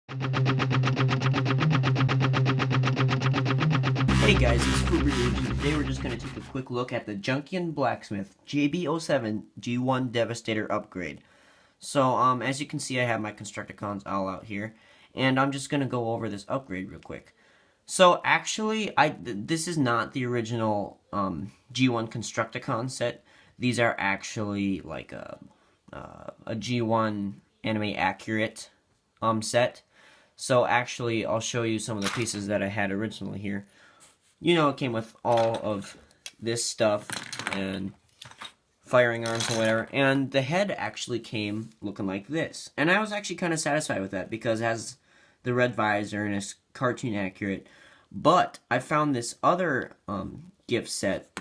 Hey guys, it's Fuber here, and today we're just going to take a quick look at the Junkion Blacksmith JB-07 G1 Devastator upgrade. So, as you can see, I have my Constructicons all out here, and I'm just going to go over this upgrade real quick. So, actually, this is not the original G1 Constructicon set. These are actually like a G1 Anime Accurate set. So, actually, I'll show you some of the pieces that I had originally here. You know, it came with all of this stuff and firing arms and whatever, and the head actually came looking like this. And I was actually kind of satisfied with that because it has the red visor and it's cartoon accurate. But I found this other gift set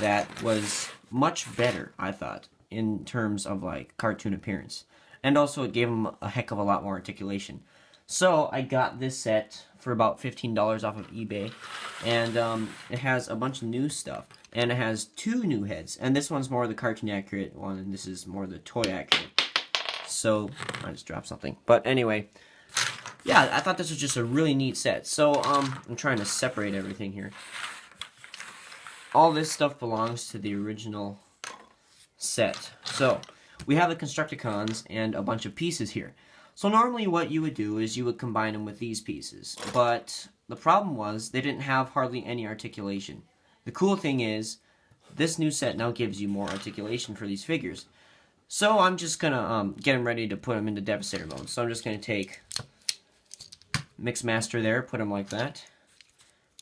that was much better, I thought, in terms of like cartoon appearance. And also it gave him a heck of a lot more articulation. So I got this set for about $15 off of eBay, and it has a bunch of new stuff, and it has two new heads, and this one's more the cartoon accurate one, and this is more the toy accurate. So I just dropped something, but anyway, yeah, I thought this was just a really neat set. So I'm trying to separate everything here. All this stuff belongs to the original set. So we have the Constructicons and a bunch of pieces here. So normally what you would do is you would combine them with these pieces, but the problem was they didn't have hardly any articulation. The cool thing is this new set now gives you more articulation for these figures. So I'm just gonna get them ready to put them into Devastator mode. So I'm just gonna take Mixmaster there, put him like that,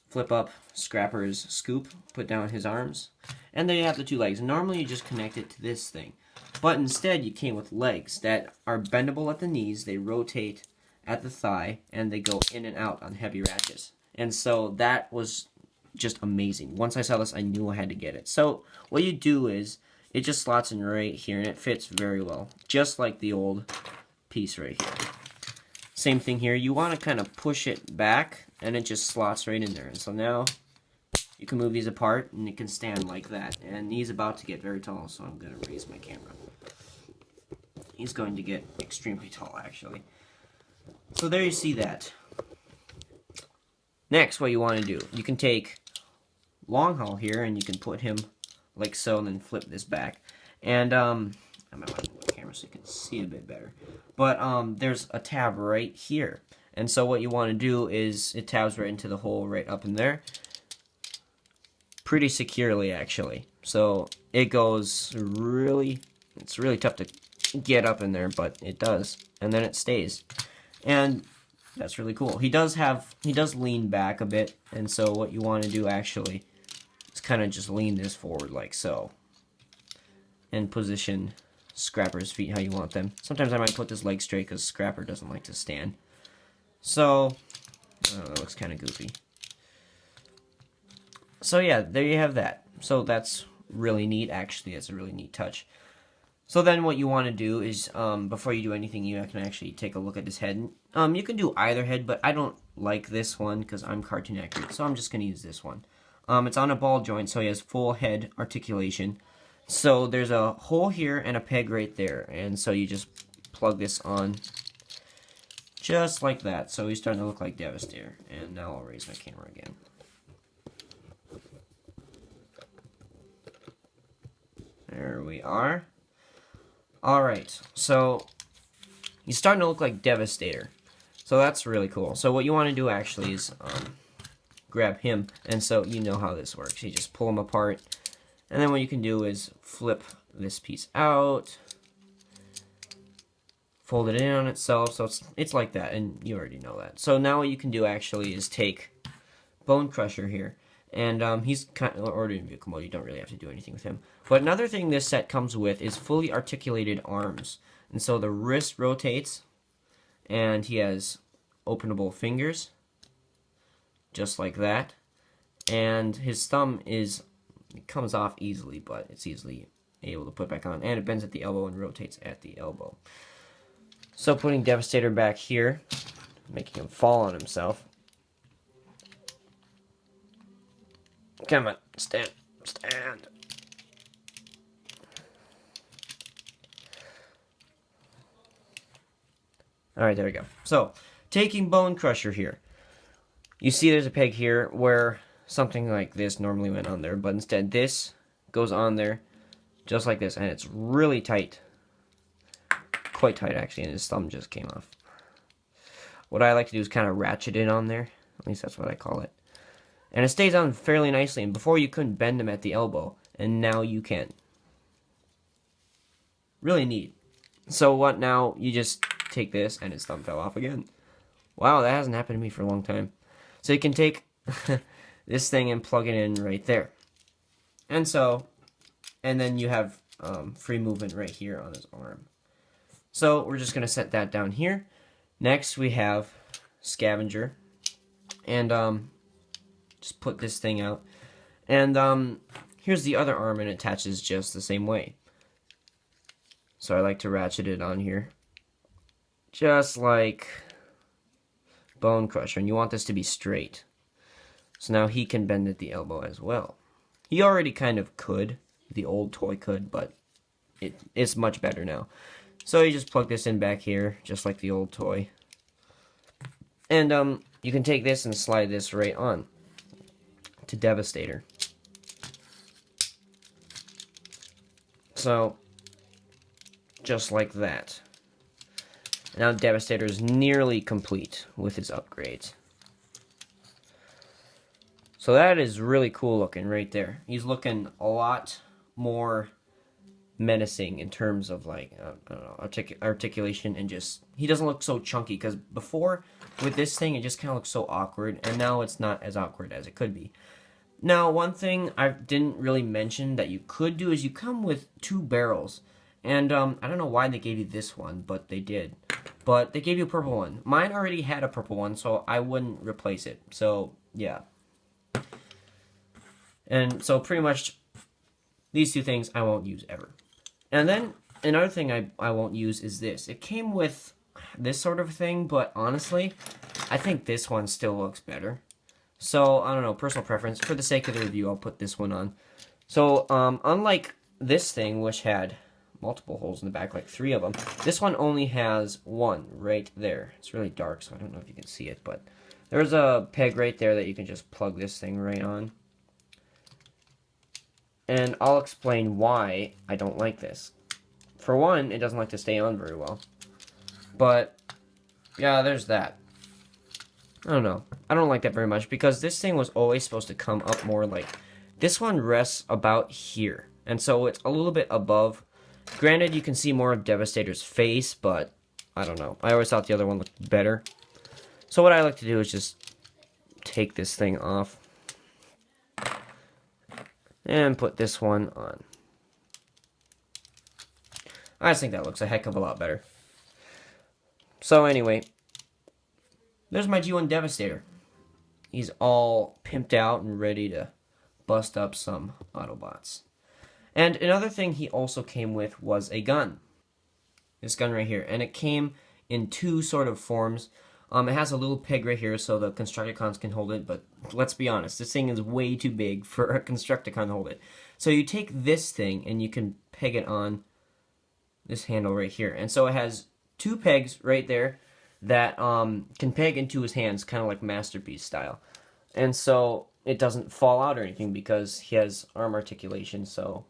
flip up Scrapper's scoop, put down his arms, and there you have the two legs. Normally you just connect it to this thing. But instead, you came with legs that are bendable at the knees, they rotate at the thigh, and they go in and out on heavy ratchets. And so that was just amazing. Once I saw this, I knew I had to get it. So what you do is, it just slots in right here, and it fits very well. Just like the old piece right here. Same thing here. You want to kind of push it back, and it just slots right in there. And so now you can move these apart, and it can stand like that. And he's about to get very tall, so I'm going to raise my camera. He's going to get extremely tall, actually. So there you see that. Next, what you want to do, you can take Long Haul here, and you can put him like so, and then flip this back. And, I might want to move the camera so you can see it a bit better. But, there's a tab right here. And so what you want to do is, it tabs right into the hole right up in there. Pretty securely, actually. So it goes really, it's really tough to get up in there, but it does, and then it stays, and that's really cool. He does lean back a bit, and so what you want to do actually is kind of just lean this forward like so, and position Scrapper's feet how you want them. Sometimes I might put this leg straight because Scrapper doesn't like to stand. So that looks kind of goofy. So yeah, there you have that. So that's really neat. Actually, it's a really neat touch. So then what you want to do is, before you do anything, you can actually take a look at his head. You can do either head, but I don't like this one because I'm cartoon accurate, so I'm just going to use this one. It's on a ball joint, so he has full head articulation. So there's a hole here and a peg right there, and so you just plug this on just like that. So he's starting to look like Devastator. And now I'll raise my camera again. There we are. Alright, so he's starting to look like Devastator. So that's really cool. So what you want to do actually is grab him, and so you know how this works. You just pull him apart, and then what you can do is flip this piece out, fold it in on itself, so it's like that, and you already know that. So now what you can do actually is take Bone Crusher here, and he's kind of already in vehicle mode. You don't really have to do anything with him. But another thing this set comes with is fully articulated arms. And so the wrist rotates, and he has openable fingers, just like that. And his thumb it comes off easily, but it's easily able to put back on. And it bends at the elbow and rotates at the elbow. So putting Devastator back here, making him fall on himself. Come on, stand. Alright, there we go. So, Taking Bone Crusher here. You see there's a peg here where something like this normally went on there, but instead this goes on there just like this, and it's really tight. Quite tight, actually, and his thumb just came off. What I like to do is kind of ratchet it on there. At least that's what I call it. And it stays on fairly nicely, and before you couldn't bend them at the elbow, and now you can. Really neat. So what now? You just take this, and his thumb fell off again. Wow, that hasn't happened to me for a long time. So you can take this thing and plug it in right there. And then you have free movement right here on his arm. So we're just going to set that down here. Next we have Scavenger. And just put this thing out. And here's the other arm, and it attaches just the same way. So I like to ratchet it on here. Just like Bone Crusher. And you want this to be straight. So now he can bend at the elbow as well. He already kind of could. The old toy could, but it's much better now. So you just plug this in back here, just like the old toy. And you can take this and slide this right on to Devastator. So, just like that. Now Devastator is nearly complete with his upgrades. So that is really cool looking right there. He's looking a lot more menacing in terms of, like, I don't know, articulation, and just, he doesn't look so chunky, because before with this thing it just kind of looks so awkward, and now it's not as awkward as it could be. Now, one thing I didn't really mention that you could do is you come with 2 barrels, and I don't know why they gave you this one, but they did. But they gave you a purple one. Mine already had a purple one, so I wouldn't replace it. So yeah. And so pretty much these 2 things I won't use ever. And then another thing I won't use is this. It came with this sort of thing, but honestly, I think this one still looks better. So, I don't know, personal preference. For the sake of the review, I'll put this one on. So, unlike this thing, which had multiple holes in the back, like 3 of them, this one only has 1 right there. It's really dark, so I don't know if you can see it, but there's a peg right there that you can just plug this thing right on. And I'll explain why I don't like this. For one, it doesn't like to stay on very well. But, yeah, there's that. I don't know. I don't like that very much, because this thing was always supposed to come up more like... This one rests about here. And so it's a little bit above. Granted, you can see more of Devastator's face, but I don't know. I always thought the other one looked better. So what I like to do is just take this thing off. And put this one on. I just think that looks a heck of a lot better. So anyway, there's my G1 Devastator. He's all pimped out and ready to bust up some Autobots. And another thing he also came with was a gun. This gun right here. And it came in 2 sort of forms. It has a little peg right here so the Constructicons can hold it, but let's be honest, this thing is way too big for a Constructicon to hold it. So you take this thing and you can peg it on this handle right here. And so it has 2 pegs right there that can peg into his hands, kind of like Masterpiece style. And so it doesn't fall out or anything because he has arm articulation, so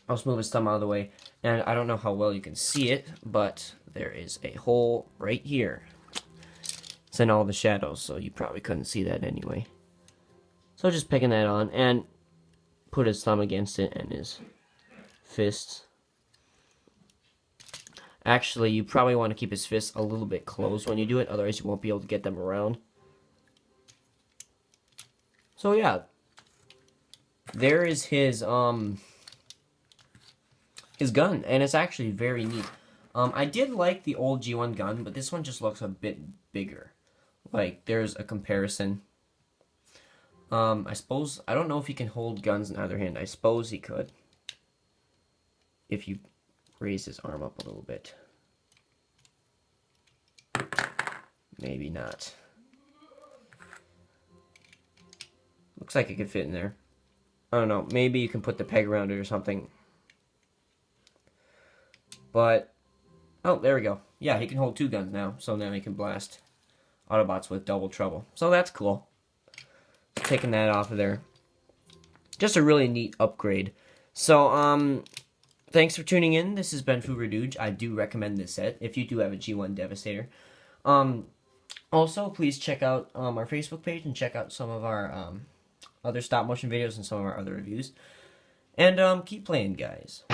I'll just move his thumb out of the way. And I don't know how well you can see it, but there is a hole right here. It's in all the shadows, so you probably couldn't see that anyway. So just picking that on, and put his thumb against it and his fists. Actually, you probably want to keep his fists a little bit closed when you do it, otherwise you won't be able to get them around. So yeah, there is his gun, and it's actually very neat. I did like the old G1 gun, but this one just looks a bit bigger. Like, there's a comparison. I suppose, I don't know if he can hold guns in either hand. I suppose he could, if you raise his arm up a little bit. Maybe not. Looks like it could fit in there. I don't know, maybe you can put the peg around it or something. But, oh, there we go. Yeah, he can hold 2 guns now, so now he can blast Autobots with double trouble. So that's cool. Taking that off of there. Just a really neat upgrade. So, thanks for tuning in. This has been Fuberduge. I do recommend this set if you do have a G1 Devastator. Also, please check out our Facebook page and check out some of our other stop motion videos and some of our other reviews. And keep playing, guys.